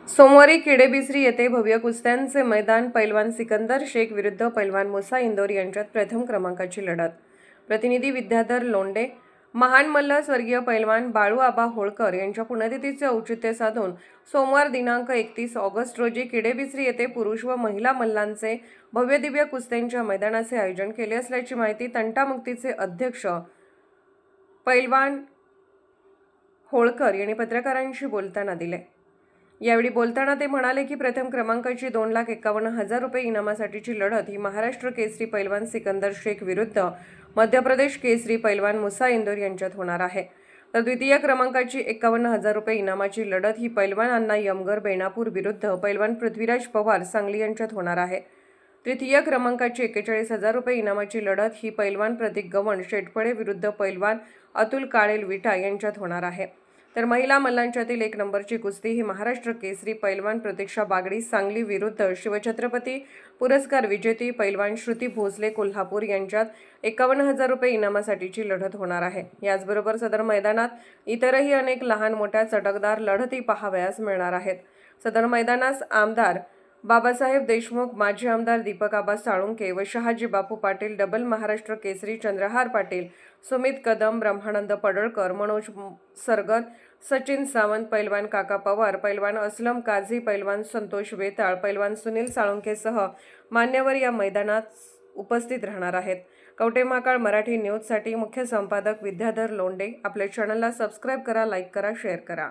सोमवारी किडेबिसरी येथे भव्य कुस्त्यांचे मैदान. पैलवान सिकंदर शेख विरुद्ध पैलवान मुसा इंदोर यांच्यात प्रथम क्रमांकाची लढत. प्रतिनिधी विद्याधर लोंढे. महान मल्ल स्वर्गीय पैलवान बाळू आबा होळकर यांच्या पुण्यतिथीचे औचित्य साधून सोमवार दिनांक 31 ऑगस्ट रोजी किडेबिसरी येथे पुरुष व महिला मल्लांचे भव्यदिव्य कुस्त्यांच्या मैदानाचे आयोजन केले असल्याची माहिती तंटामुक्तीचे अध्यक्ष पैलवान होळकर यांनी पत्रकारांशी बोलताना दिले. यावेळी बोलताना ते म्हणाले की प्रथम क्रमांकाची 2,51,000 रुपये इनामासाठीची लढत ही महाराष्ट्र केसरी पैलवान सिकंदर शेख विरुद्ध मध्य प्रदेश केसरी पैलवान मुसा इंदोर यांच्यात होणार आहे. तर द्वितीय क्रमांकाची 51,000 रुपये इनामाची लढत ही पैलवान अण्णा यमगर बेणापूर विरुद्ध पैलवान पृथ्वीराज पवार सांगली यांच्यात होणार आहे. तृतीय क्रमांकाची 41,000 रुपये इनामाची लढत ही पैलवान प्रतीक गवण शेटफळे विरुद्ध पैलवान अतुल काळेल विटा यांच्यात होणार आहे. तर महिला मल्लांच्यातील 1 नंबरची कुस्ती ही महाराष्ट्र केसरी पैलवान प्रतीक्षा बागडी सांगली विरुद्ध शिवछत्रपती पुरस्कार विजेती पैलवान श्रुती भोसले कोल्हापूर यांच्यात 51,000 रुपये इनामासाठीची लढत होणार आहे. याचबरोबर सदर मैदानात इतरही अनेक लहान मोठ्या चटकदार लढती पाहावयास मिळणार आहेत. सदर मैदानास आमदार बाबासाहेब देशमुख, माजी आमदार दीपक आबा साळुंके व शहाजी बापू पाटील, डबल महाराष्ट्र केसरी चंद्रहार पाटील, सुमित कदम, ब्रह्मानंद पडळकर, मनोज सरगर, सचिन सावंत, पैलवान काका पवार, पैलवान असलम काझी, पैलवान संतोष वेताळ, पैलवान सुनील साळुंकेसह मान्यवर या मैदानात उपस्थित राहणार आहेत. कवठेमहाकाळ मराठी न्यूजसाठी मुख्य संपादक विद्याधर लोंढे. आपल्या चॅनलला सबस्क्राईब करा, लाईक करा, शेअर करा.